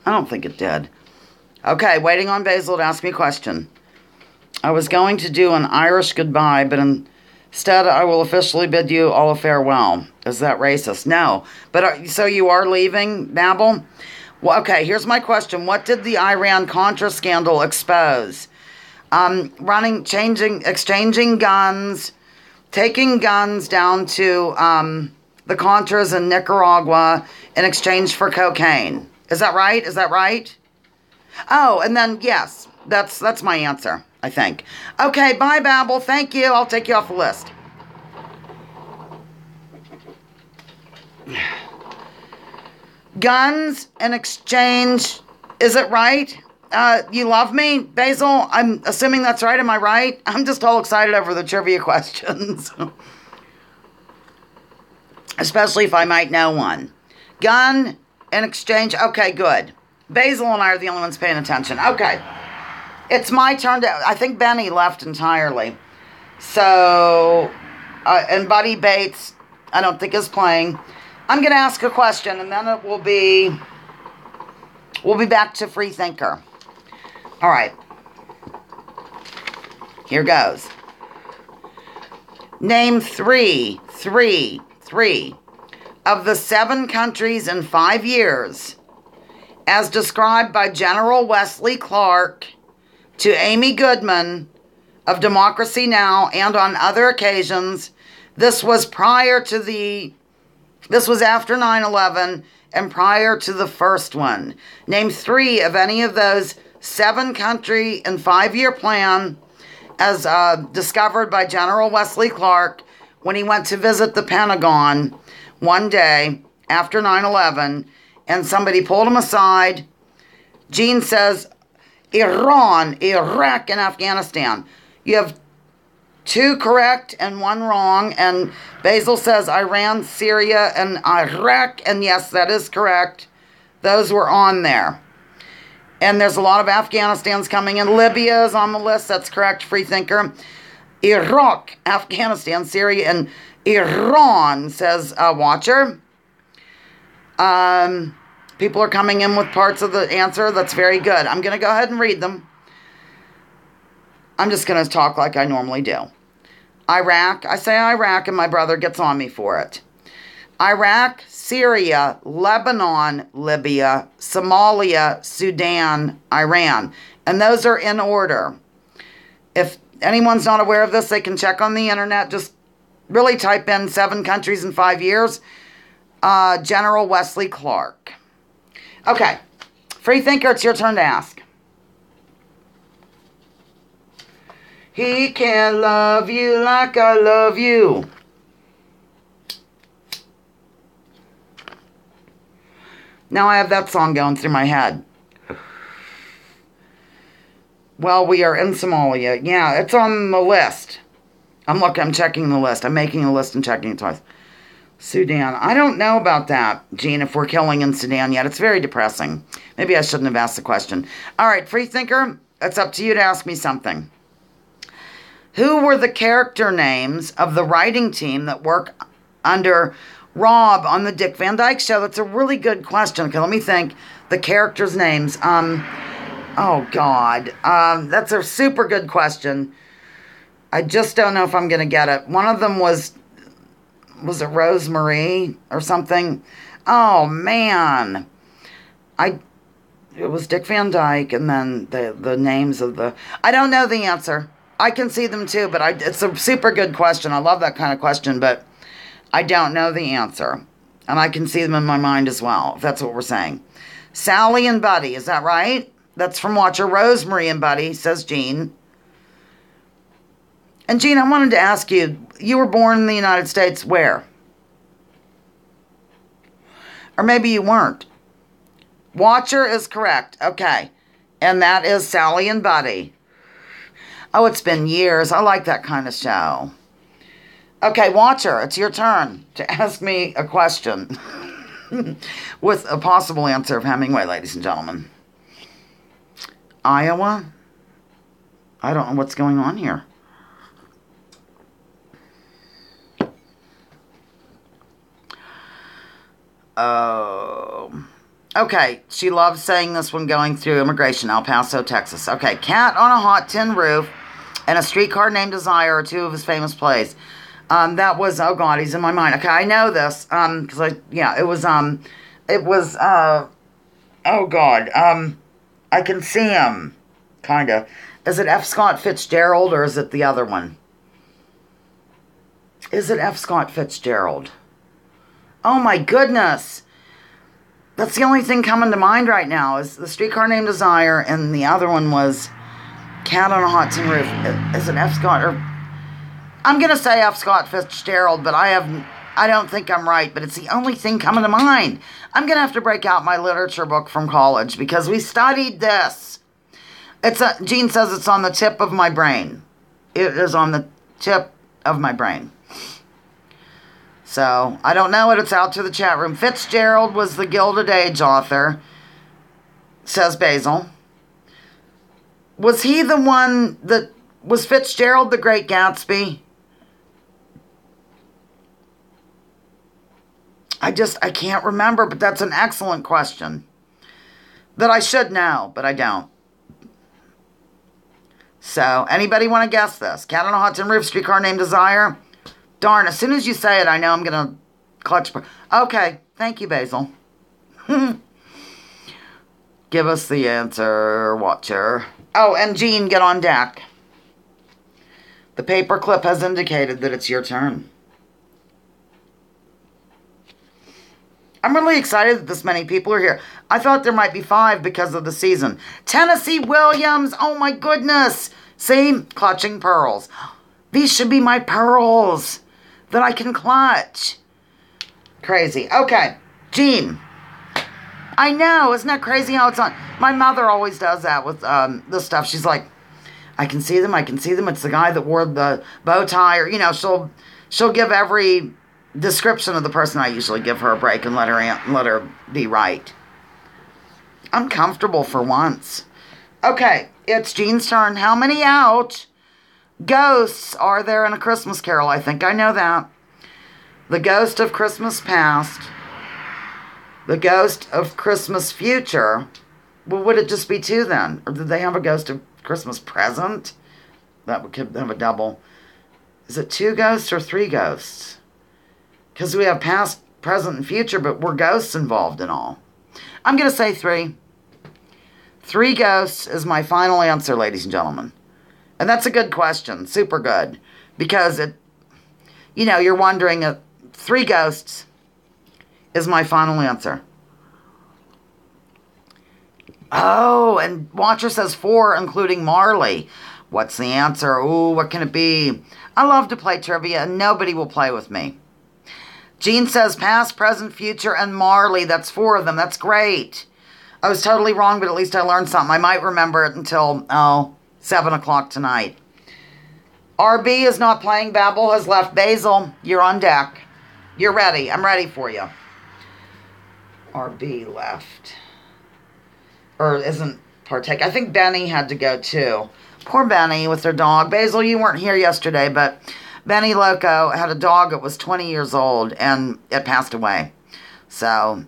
I don't think it did. Okay, waiting on Basil to ask me a question. I was going to do an Irish goodbye, but instead I will officially bid you all a farewell. Is that racist? No. But so you are leaving, Babble? Well, okay, here's my question. What did the Iran-Contra scandal expose? Exchanging guns, taking guns down to the Contras in Nicaragua in exchange for cocaine. Is that right? Is that right? Oh, and then, yes, that's my answer, I think. Okay, bye, Babel. Thank you. I'll take you off the list. Guns in exchange, is it right? You love me, Basil? I'm assuming that's right. Am I right? I'm just all excited over the trivia questions. Especially if I might know one. Gun in exchange. Okay, good. Basil and I are the only ones paying attention. Okay. It's my turn to... I think Benny left entirely. So... and Buddy Bates, I don't think is playing. I'm going to ask a question, and then it will be... We'll be back to Free Thinker. All right. Here goes. Name three of the 7 countries in 5 years, as described by General Wesley Clark to Amy Goodman of Democracy Now! And on other occasions. This was after 9/11 and prior to the first one. Name 3 of any of those 7 country and 5-year plan as discovered by General Wesley Clark when he went to visit the Pentagon one day after 9/11, and somebody pulled him aside. Gene says, Iran, Iraq, and Afghanistan. You have 2 correct and 1 wrong, and Basil says Iran, Syria, and Iraq, and yes, that is correct. Those were on there. And there's a lot of Afghanistans coming in. Libya is on the list. That's correct, Free Thinker. Iraq, Afghanistan, Syria, and Iran, says Watcher. People are coming in with parts of the answer. That's very good. I'm going to go ahead and read them. I'm just going to talk like I normally do. Iraq. I say Iraq, and my brother gets on me for it. Iraq, Syria, Lebanon, Libya, Somalia, Sudan, Iran. And those are in order. If anyone's not aware of this, they can check on the internet. Just really type in 7 countries in 5 years. General Wesley Clark. Okay. Free Thinker, it's your turn to ask. He can love you like I love you. Now I have that song going through my head. Well, we are in Somalia. Yeah, it's on the list. I'm checking the list. I'm making a list and checking it twice. Sudan. I don't know about that, Gene, if we're killing in Sudan yet. It's very depressing. Maybe I shouldn't have asked the question. All right, Free Thinker, it's up to you to ask me something. Who were the character names of the writing team that work under Rob on the Dick Van Dyke Show? That's a really good question. Okay, let me think. The characters' names. Oh, God. That's a super good question. I just don't know if I'm going to get it. One of them was it Rosemary or something? Oh, man. It was Dick Van Dyke, and then the names of the... I don't know the answer. I can see them too, but it's a super good question. I love that kind of question, but I don't know the answer. And I can see them in my mind as well, if that's what we're saying. Sally and Buddy, is that right? That's from Watcher. Rosemary and Buddy, says Jean. And Jean, I wanted to ask you, you were born in the United States where? Or maybe you weren't. Watcher is correct. Okay. And that is Sally and Buddy. Oh, it's been years. I like that kind of show. Okay, Watcher, it's your turn to ask me a question with a possible answer of Hemingway, ladies and gentlemen. Iowa? I don't know what's going on here. Oh. Okay, she loves saying this when going through immigration, El Paso, Texas. Okay, Cat on a Hot Tin Roof and A Streetcar Named Desire are 2 of his famous plays. That was, oh God, he's in my mind. Okay, I know this, because oh God, I can see him, kind of. Is it F. Scott Fitzgerald or is it the other one? Is it F. Scott Fitzgerald? Oh my goodness. That's the only thing coming to mind right now is The Streetcar Named Desire, and the other one was Cat on a Hot Tin Roof. Is it F. Scott or... I'm going to say F. Scott Fitzgerald, but I don't think I'm right, but it's the only thing coming to mind. I'm going to have to break out my literature book from college because we studied this. Jean says it's on the tip of my brain. It is on the tip of my brain. So, I don't know it. It's out to the chat room. Fitzgerald was the Gilded Age author, says Basil. Was he the one that... Was Fitzgerald the Great Gatsby? I can't remember, but that's an excellent question. That I should know, but I don't. So, anybody want to guess this? Cat on a Hot Tin Roof, Streetcar Named Desire? Darn, as soon as you say it, I know I'm going to clutch. Okay, thank you, Basil. Give us the answer, watcher. Oh, and Jean, get on deck. The paperclip has indicated that it's your turn. I'm really excited that this many people are here. I thought there might be 5 because of the season. Tennessee Williams, oh my goodness. See, clutching pearls. These should be my pearls that I can clutch. Crazy. Okay, Jean. I know, isn't that crazy how it's on? My mother always does that with this stuff. She's like, I can see them. It's the guy that wore the bow tie, or, you know, she'll give every description of the person. I usually give her a break and let her be right. I'm comfortable for once. Okay, it's Jean's turn. How many out? Ghosts are there in A Christmas Carol? I think I know that. The Ghost of Christmas Past. The Ghost of Christmas Future. Well, would it just be 2 then? Or did they have a Ghost of Christmas Present? That could have a double. Is it 2 ghosts or 3 ghosts? Because we have past, present, and future, but we're ghosts involved in all. I'm going to say 3. 3 ghosts is my final answer, ladies and gentlemen. And that's a good question. Super good. Because you're wondering, 3 ghosts is my final answer. Oh, and Watcher says 4, including Marley. What's the answer? Ooh, what can it be? I love to play trivia, and nobody will play with me. Jean says past, present, future, and Marley. That's 4 of them. That's great. I was totally wrong, but at least I learned something. I might remember it until, 7 o'clock tonight. RB is not playing. Babel has left. Basil, you're on deck. You're ready. I'm ready for you. RB left. Or isn't partake. I think Benny had to go too. Poor Benny with their dog. Basil, you weren't here yesterday, but Benny Loco had a dog that was 20 years old and it passed away. So,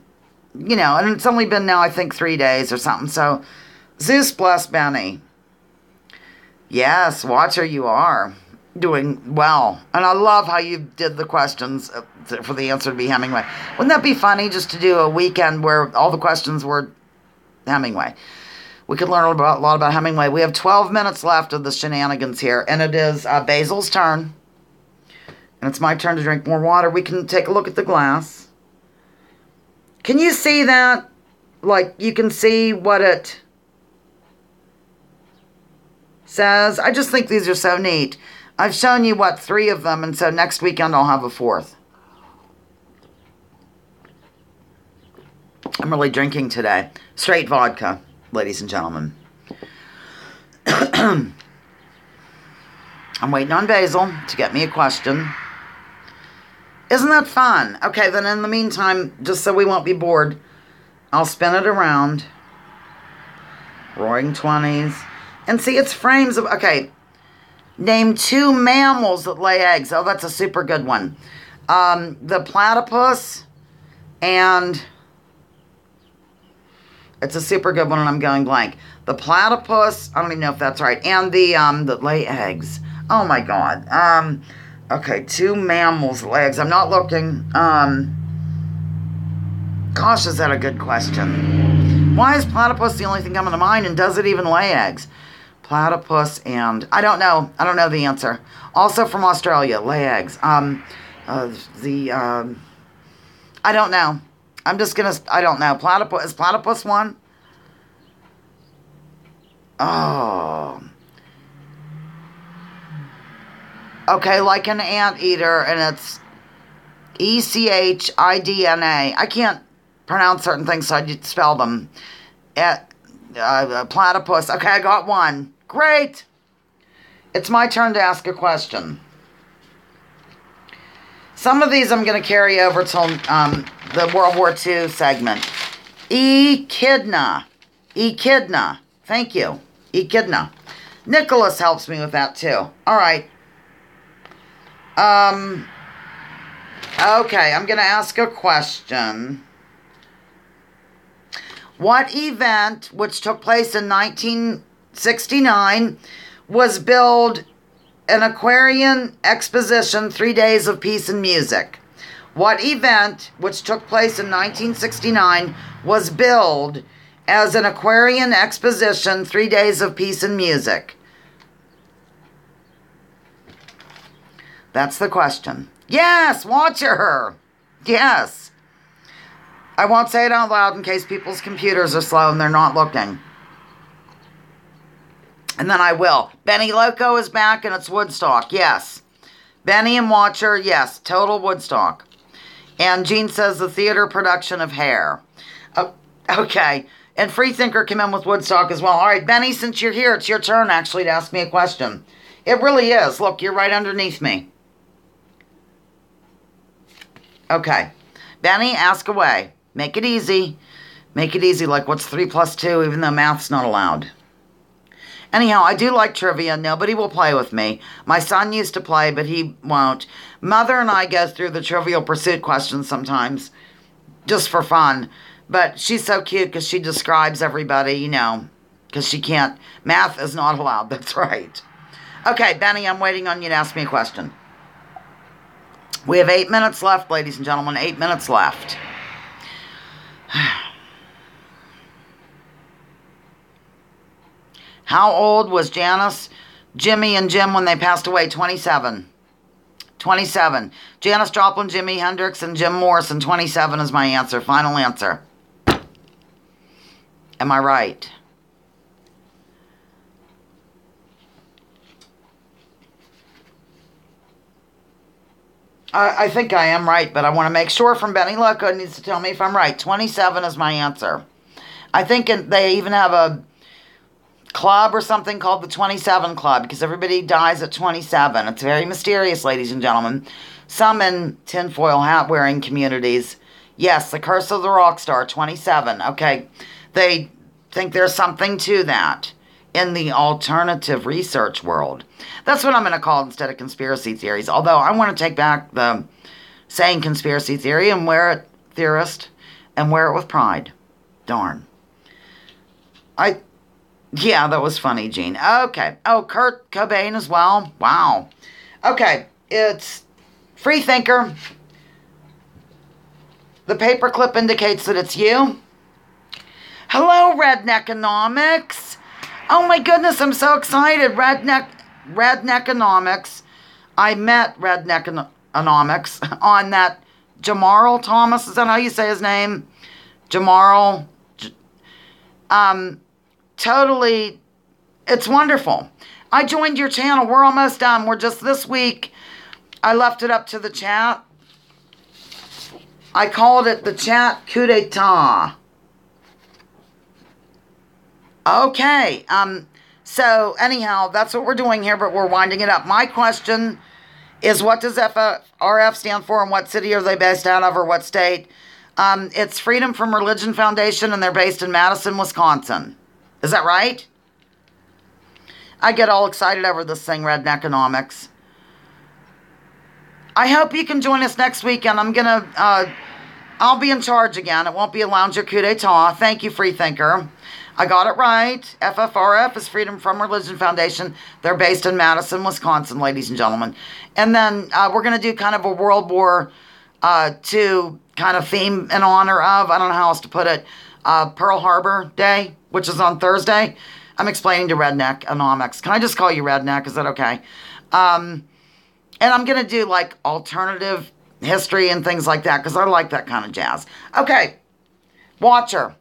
and it's only been now, I think, 3 days or something. So, Zeus bless Benny. Yes, Watcher, you are doing well. And I love how you did the questions for the answer to be Hemingway. Wouldn't that be funny just to do a weekend where all the questions were Hemingway? We could learn a lot about Hemingway. We have 12 minutes left of the shenanigans here, and it is Basil's turn. And it's my turn to drink more water. We can take a look at the glass. Can you see that? Like, you can see what it says. I just think these are so neat. I've shown you, 3 of them, and so next weekend I'll have a 4th. I'm really drinking today. Straight vodka, ladies and gentlemen. I'm waiting on Basil to get me a question. Isn't that fun? Okay, then in the meantime, just so we won't be bored, I'll spin it around. Roaring 20s. And see, it's frames of... Okay, name 2 mammals that lay eggs. Oh, that's a super good one. The platypus and... It's a super good one and I'm going blank. The platypus, I don't even know if that's right. And the that lay eggs. Oh my God. Okay, 2 mammals lay eggs. I'm not looking. Gosh, is that a good question? Why is platypus the only thing coming to mind, and does it even lay eggs? Platypus and... I don't know. I don't know the answer. Also from Australia. Lay eggs. I don't know. I'm just going to... I don't know. Platypus... Is platypus one? Oh. Okay, like an anteater, and it's ECHIDNA. I can't pronounce certain things, so I spell them. Platypus. Okay, I got one. Great. It's my turn to ask a question. Some of these I'm going to carry over till the World War II segment. Echidna. Echidna. Thank you. Echidna. Nicholas helps me with that too. All right. Okay, I'm going to ask a question. What event, which took place in 1969, was billed an Aquarian exposition, 3 Days of Peace and Music? What event, which took place in 1969, was billed as an Aquarian exposition, 3 Days of Peace and Music? That's the question. Yes, Watcher. Yes. I won't say it out loud in case people's computers are slow and they're not looking. And then I will. Benny Loco is back and it's Woodstock. Yes. Benny and Watcher, yes. Total Woodstock. And Jean says the theater production of Hair. Oh, okay. And Freethinker came in with Woodstock as well. All right, Benny, since you're here, it's your turn actually to ask me a question. It really is. Look, you're right underneath me. Okay. Benny, ask away. Make it easy. Make it easy, like what's 3 plus 2, even though math's not allowed. Anyhow, I do like trivia. Nobody will play with me. My son used to play, but he won't. Mother and I go through the Trivial Pursuit questions sometimes, just for fun. But she's so cute because she describes everybody, you know, because she can't. Math is not allowed. That's right. Okay, Benny, I'm waiting on you to ask me a question. We have 8 minutes left, ladies and gentlemen. 8 minutes left. How old was Janice, Jimmy, and Jim when they passed away? 27. 27. Janis Joplin, Jimi Hendrix, and Jim Morrison. 27 is my answer. Final answer. Am I right? I think I am right, but I want to make sure from Benny Loco. Needs to tell me if I'm right. 27 is my answer. I think they even have a club or something called the 27 Club because everybody dies at 27. It's very mysterious, ladies and gentlemen. Some in tinfoil hat wearing communities. Yes, the curse of the rock star, 27. Okay, they think there's something to that in the alternative research world. That's what I'm going to call it instead of conspiracy theories. Although I want to take back the saying conspiracy theory and wear it, theorist, and wear it with pride. Darn. Yeah, that was funny, Gene. Okay. Oh, Kurt Cobain as well. Wow. Okay, it's Freethinker. The paperclip indicates that it's you. Hello, Redneckonomics. Oh my goodness, I'm so excited. Redneckonomics. I met Redneckonomics on that Jamarl Thomas. Is that how you say his name? Jamarl. Totally, it's wonderful. I joined your channel. We're almost done. We're just this week. I left it up to the chat. I called it the chat coup d'etat. Okay. So anyhow, that's what we're doing here, but we're winding it up. My question is, what does FRF stand for, and what city are they based out of, or what state? It's Freedom from Religion Foundation, and they're based in Madison, Wisconsin. Is that right? I get all excited over this thing, Redneckonomics. I hope you can join us next weekend. I'll be in charge again. It won't be a lounger coup d'etat. Thank you, Freethinker. I got it right. FFRF is Freedom from Religion Foundation. They're based in Madison, Wisconsin, ladies and gentlemen. And then we're going to do kind of a World War II kind of theme in honor of, I don't know how else to put it, Pearl Harbor Day, which is on Thursday. I'm explaining to Redneck Economics. Can I just call you Redneck? Is that okay? And I'm going to do like alternative history and things like that because I like that kind of jazz. Okay, Watcher.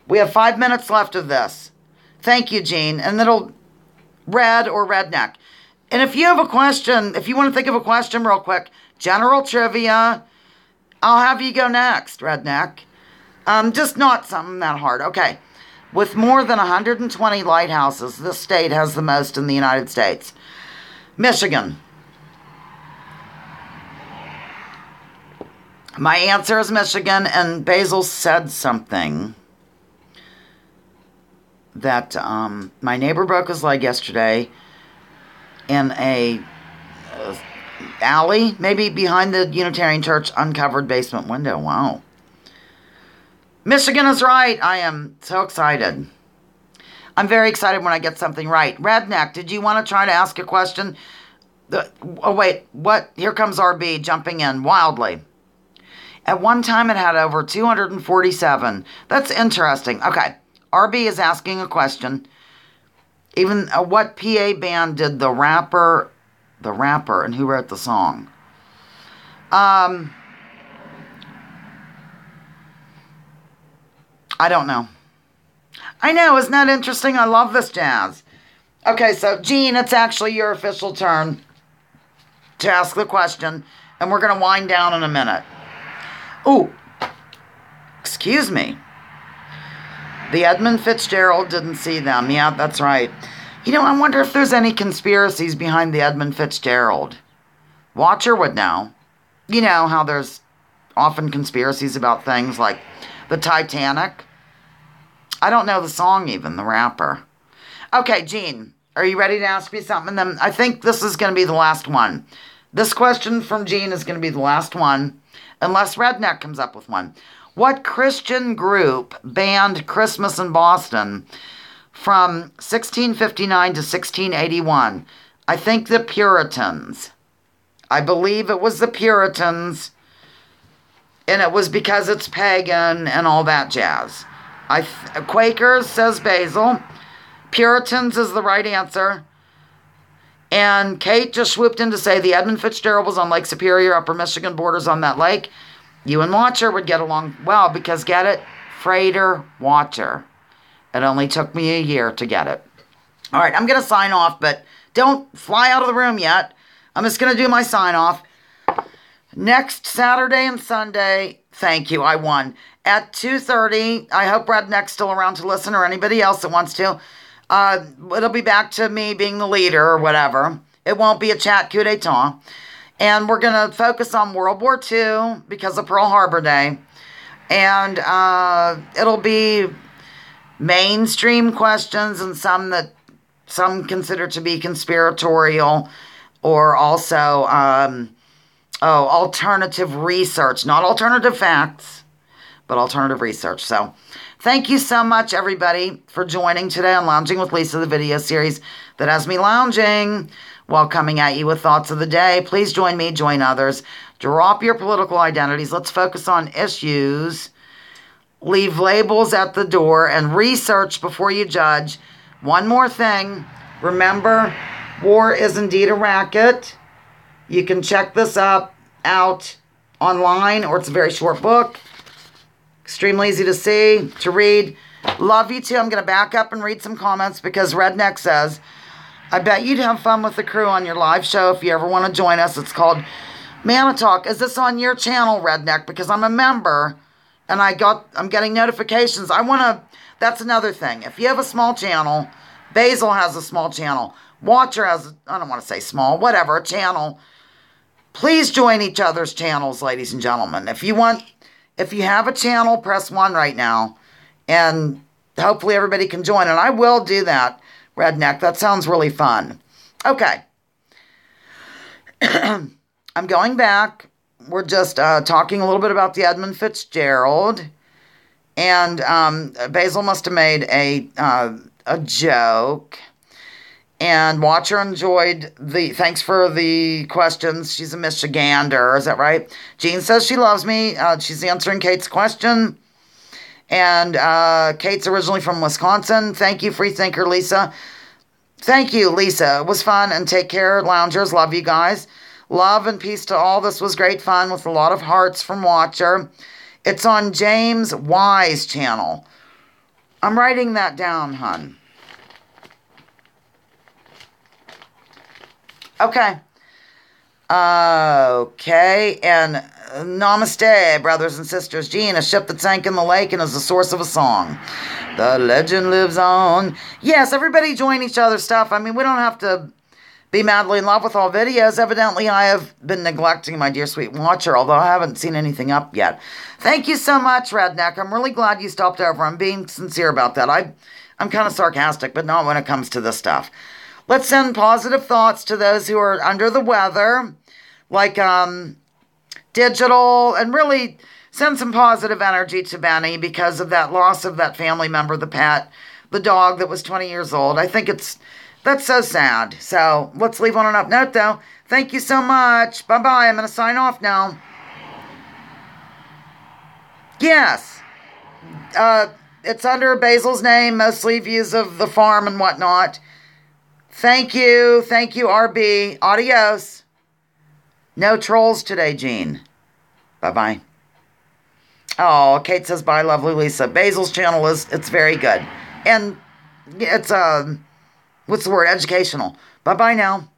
We have 5 minutes left of this. Thank you, Jean. And it'll red or redneck. And if you have a question, if you want to think of a question real quick, general trivia, I'll have you go next, Redneck. Just not something that hard. Okay. With more than 120 lighthouses, this state has the most in the United States. Michigan. My answer is Michigan, and Basil said something that my neighbor broke his leg yesterday in a alley, maybe behind the Unitarian Church, uncovered basement window. Wow. Michigan is right. I am so excited. I'm very excited when I get something right. Redneck, did you want to try to ask a question? Oh, wait. What? Here comes RB jumping in wildly. At one time, it had over 247. That's interesting. Okay. RB is asking a question. Even what PA band did the rapper, and who wrote the song? I don't know. I know, isn't that interesting? I love this jazz. Okay, so Jean, it's actually your official turn to ask the question, and we're going to wind down in a minute. Ooh, excuse me. The Edmund Fitzgerald didn't see them. Yeah, that's right. You know, I wonder if there's any conspiracies behind the Edmund Fitzgerald. Watcher would know. You know how there's often conspiracies about things like the Titanic. I don't know the song even, the rapper. Okay, Jean, are you ready to ask me something? Then I think this is going to be the last one. This question from Jean is going to be the last one, unless Redneck comes up with one. What Christian group banned Christmas in Boston from 1659 to 1681? I think the Puritans. I believe it was the Puritans, and it was because it's pagan and all that jazz. Quakers, says Basil. Puritans is the right answer. And Kate just swooped in to say the Edmund Fitzgerald was on Lake Superior, Upper Michigan, borders on that lake. You and Watcher would get along well because, get it? Freighter Watcher. It only took me a year to get it. All right, I'm going to sign off, but don't fly out of the room yet. I'm just going to do my sign off. Next Saturday and Sunday, thank you, I won. At 2:30, I hope Redneck's still around to listen, or anybody else that wants to. It'll be back to me being the leader or whatever. It won't be a chat coup d'etat. And we're going to focus on World War II because of Pearl Harbor Day. And it'll be mainstream questions and some that some consider to be conspiratorial, or also alternative research. Not alternative facts, but alternative research. So thank you so much, everybody, for joining today on Lounging with Lisa, the video series that has me lounging while coming at you with thoughts of the day. Please join me, join others. Drop your political identities. Let's focus on issues. Leave labels at the door and research before you judge. One more thing. Remember, war is indeed a racket. You can check this out online, or it's a very short book. Extremely easy to see, to read. Love you too. I'm going to back up and read some comments because Redneck says, I bet you'd have fun with the crew on your live show if you ever want to join us. It's called Mana Talk. Is this on your channel, Redneck? Because I'm a member and I'm getting notifications. That's another thing. If you have a small channel, Basil has a small channel. Watcher has, I don't want to say small, whatever, a channel. Please join each other's channels, ladies and gentlemen. If you have a channel, press 1 right now. And hopefully everybody can join. And I will do that, Redneck. That sounds really fun. Okay. I'm going back. We're just talking a little bit about the Edmund Fitzgerald. And Basil must have made a joke. And Watcher enjoyed thanks for the questions. She's a Michigander, is that right? Jean says she loves me. She's answering Kate's question. And Kate's originally from Wisconsin. Thank you, Freethinker Lisa. Thank you, Lisa. It was fun, and take care, loungers. Love you guys. Love and peace to all. This was great fun with a lot of hearts from Watcher. It's on James Y's channel. I'm writing that down, hun. Okay. Okay, and namaste, brothers and sisters. Jean, a ship that sank in the lake and is the source of a song. The legend lives on. Yes, everybody join each other's stuff. I mean, we don't have to be madly in love with all videos. Evidently, I have been neglecting my dear sweet watcher, although I haven't seen anything up yet. Thank you so much, Redneck. I'm really glad you stopped over. I'm being sincere about that. I'm kind of sarcastic, but not when it comes to this stuff. Let's send positive thoughts to those who are under the weather, like Digital, and really send some positive energy to Benny because of that loss of that family member, the pet, the dog that was 20 years old. I think that's so sad. So let's leave on an up note, though. Thank you so much. Bye-bye. I'm going to sign off now. Yes. It's under Basil's name, mostly views of the farm and whatnot. Thank you. Thank you, RB. Adios. No trolls today, Jean. Bye-bye. Oh, Kate says bye, lovely Lisa. Basil's channel it's very good. And it's, what's the word? Educational. Bye-bye now.